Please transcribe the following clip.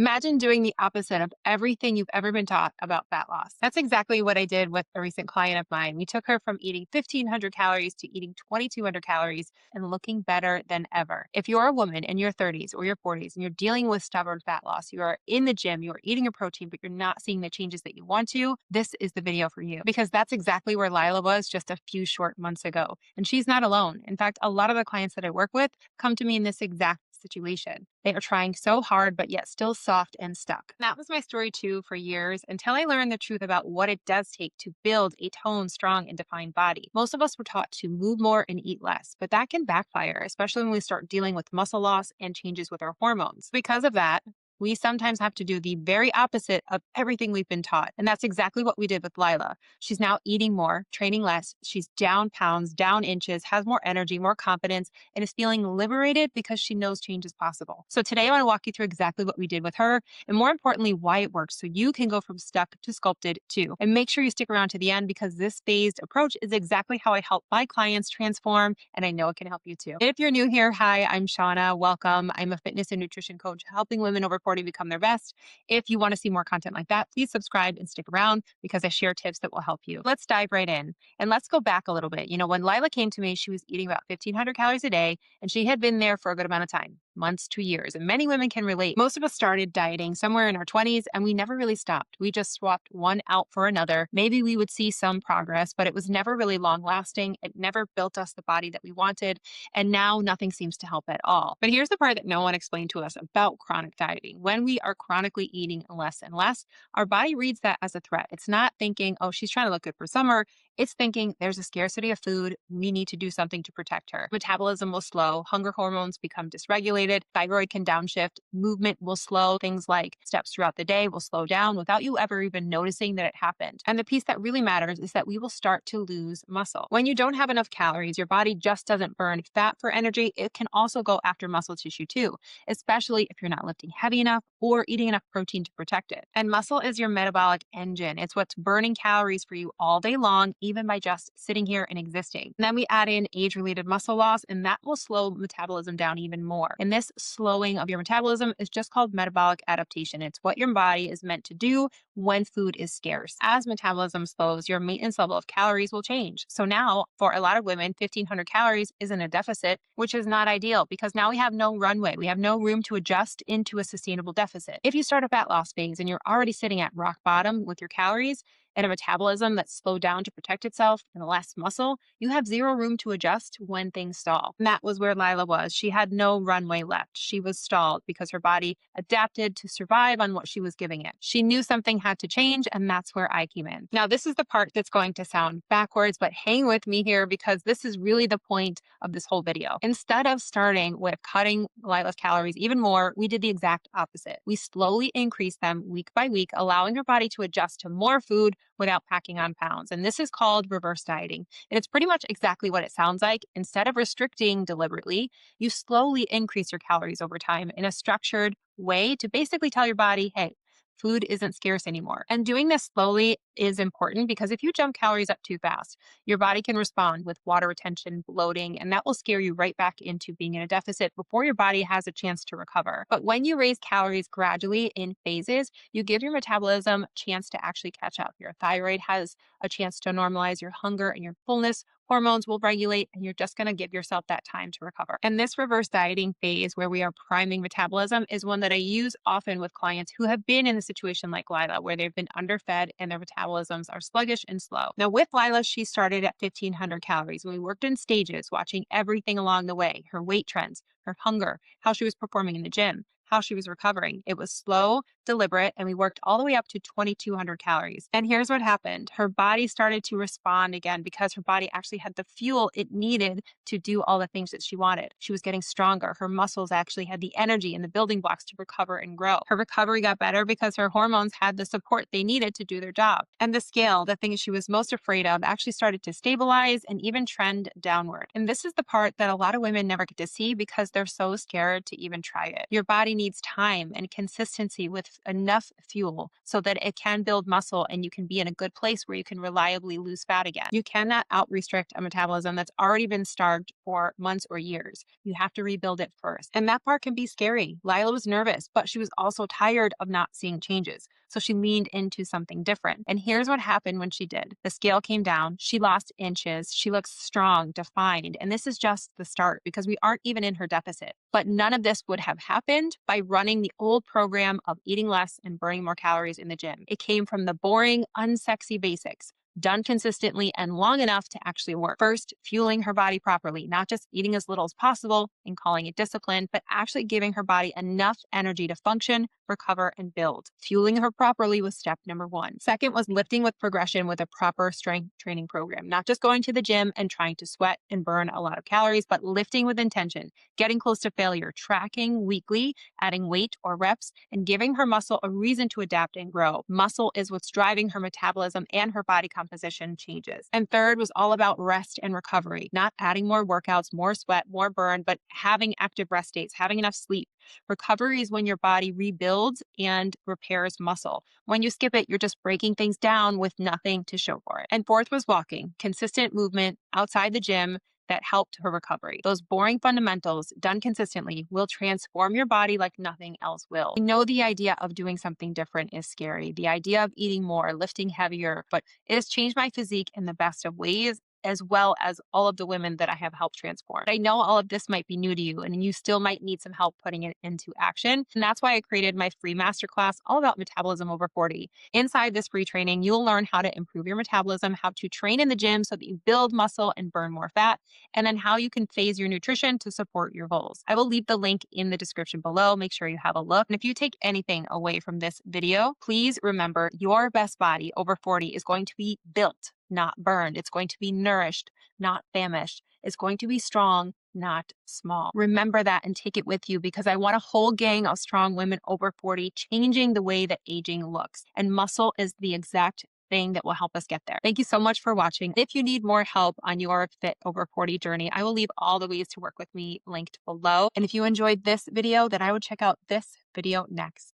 Imagine doing the opposite of everything you've ever been taught about fat loss. That's exactly what I did with a recent client of mine. We took her from eating 1,500 calories to eating 2,200 calories and looking better than ever. If you're a woman in your 30s or your 40s and you're dealing with stubborn fat loss, you are in the gym, you are eating a protein, but you're not seeing the changes that you want to, this is the video for you because that's exactly where Lila was just a few short months ago. And she's not alone. In fact, a lot of the clients that I work with come to me in this exact situation. They are trying so hard, but yet still soft and stuck. That was my story too for years until I learned the truth about what it does take to build a toned, strong, and defined body. Most of us were taught to move more and eat less, but that can backfire, especially when we start dealing with muscle loss and changes with our hormones. Because of that, we sometimes have to do the very opposite of everything we've been taught. And that's exactly what we did with Lila. She's now eating more, training less. She's down pounds, down inches, has more energy, more confidence, and is feeling liberated because she knows change is possible. So today I want to walk you through exactly what we did with her and more importantly, why it works so you can go from stuck to sculpted too. And make sure you stick around to the end because this phased approach is exactly how I help my clients transform. And I know it can help you too. If you're new here, hi, I'm Shauna. Welcome. I'm a fitness and nutrition coach helping women over 40 become their best. If you want to see more content like that, please subscribe and stick around because I share tips that will help you. Let's dive right in and let's go back a little bit. When Lila came to me, she was eating about 1,500 calories a day and she had been there for a good amount of time, months to years. And many women can relate. Most of us started dieting somewhere in our 20s and we never really stopped. We just swapped one out for another. Maybe we would see some progress, but it was never really long lasting. It never built us the body that we wanted. And now nothing seems to help at all. But here's the part that no one explained to us about chronic dieting. When we are chronically eating less and less, our body reads that as a threat. It's not thinking, oh, she's trying to look good for summer. It's thinking there's a scarcity of food. We need to do something to protect her. Metabolism will slow. Hunger hormones become dysregulated. Thyroid can downshift. Movement will slow. Things like steps throughout the day will slow down without you ever even noticing that it happened. And the piece that really matters is that we will start to lose muscle. When you don't have enough calories, your body just doesn't burn fat for energy. It can also go after muscle tissue too, especially if you're not lifting heavy enough or eating enough protein to protect it. And muscle is your metabolic engine. It's what's burning calories for you all day long, even by just sitting here and existing. And then we add in age-related muscle loss, and that will slow metabolism down even more. And this slowing of your metabolism is just called metabolic adaptation. It's what your body is meant to do when food is scarce. As metabolism slows, your maintenance level of calories will change. So now, for a lot of women, 1,500 calories is in a deficit, which is not ideal because now we have no runway. We have no room to adjust into a sustainable deficit. If you start a fat loss phase and you're already sitting at rock bottom with your calories, and a metabolism that's slowed down to protect itself and less muscle, you have zero room to adjust when things stall. And that was where Lila was. She had no runway left. She was stalled because her body adapted to survive on what she was giving it. She knew something had to change, and that's where I came in. Now, this is the part that's going to sound backwards, but hang with me here because this is really the point of this whole video. Instead of starting with cutting Lila's calories even more, we did the exact opposite. We slowly increased them week by week, allowing her body to adjust to more food without packing on pounds. And this is called reverse dieting. And it's pretty much exactly what it sounds like. Instead of restricting deliberately, you slowly increase your calories over time in a structured way to basically tell your body, hey, food isn't scarce anymore. And doing this slowly is important because if you jump calories up too fast, your body can respond with water retention, bloating, and that will scare you right back into being in a deficit before your body has a chance to recover. But when you raise calories gradually in phases, you give your metabolism a chance to actually catch up. Your thyroid has a chance to normalize, your hunger and your fullness hormones will regulate, and you're just going to give yourself that time to recover. And this reverse dieting phase where we are priming metabolism is one that I use often with clients who have been in a situation like Lila, where they've been underfed and their metabolisms are sluggish and slow. Now with Lila, she started at 1,500 calories and we worked in stages, watching everything along the way, her weight trends, her hunger, how she was performing in the gym, how she was recovering. It was slow, deliberate, and we worked all the way up to 2,200 calories. And here's what happened. Her body started to respond again because her body actually had the fuel it needed to do all the things that she wanted. She was getting stronger. Her muscles actually had the energy and the building blocks to recover and grow. Her recovery got better because her hormones had the support they needed to do their job. And the scale, the thing she was most afraid of, actually started to stabilize and even trend downward. And this is the part that a lot of women never get to see because they're so scared to even try it. Your body needs time and consistency with enough fuel so that it can build muscle and you can be in a good place where you can reliably lose fat again. You cannot out restrict a metabolism that's already been starved for months or years. You have to rebuild it first. And that part can be scary. Lila was nervous, but she was also tired of not seeing changes. So she leaned into something different. And here's what happened when she did. The scale came down. She lost inches. She looks strong, defined. And this is just the start because we aren't even in her deficit. But none of this would have happened by running the old program of eating less and burning more calories in the gym. It came from the boring, unsexy basics, done consistently and long enough to actually work. First, fueling her body properly, not just eating as little as possible and calling it discipline, but actually giving her body enough energy to function, recover, and build. Fueling her properly was step number one. Second was lifting with progression with a proper strength training program, not just going to the gym and trying to sweat and burn a lot of calories, but lifting with intention, getting close to failure, tracking weekly, adding weight or reps, and giving her muscle a reason to adapt and grow. Muscle is what's driving her metabolism and her body composition changes. And third was all about rest and recovery, not adding more workouts, more sweat, more burn, but having active rest days, having enough sleep. Recovery is when your body rebuilds and repairs muscle. When you skip it, you're just breaking things down with nothing to show for it. And fourth was walking, consistent movement outside the gym that helped her recovery. Those boring fundamentals done consistently will transform your body like nothing else will. I know the idea of doing something different is scary. The idea of eating more, lifting heavier, but it has changed my physique in the best of ways, as well as all of the women that I have helped transform. I know all of this might be new to you and you still might need some help putting it into action. And that's why I created my free masterclass all about metabolism over 40. Inside this free training, you'll learn how to improve your metabolism, how to train in the gym so that you build muscle and burn more fat, and then how you can phase your nutrition to support your goals. I will leave the link in the description below. Make sure you have a look. And if you take anything away from this video, please remember your best body over 40 is going to be built, not burned. It's going to be nourished, not famished. It's going to be strong, not small. Remember that and take it with you because I want a whole gang of strong women over 40 changing the way that aging looks. And muscle is the exact thing that will help us get there. Thank you so much for watching. If you need more help on your Fit Over 40 journey, I will leave all the ways to work with me linked below. And if you enjoyed this video, then I would check out this video next.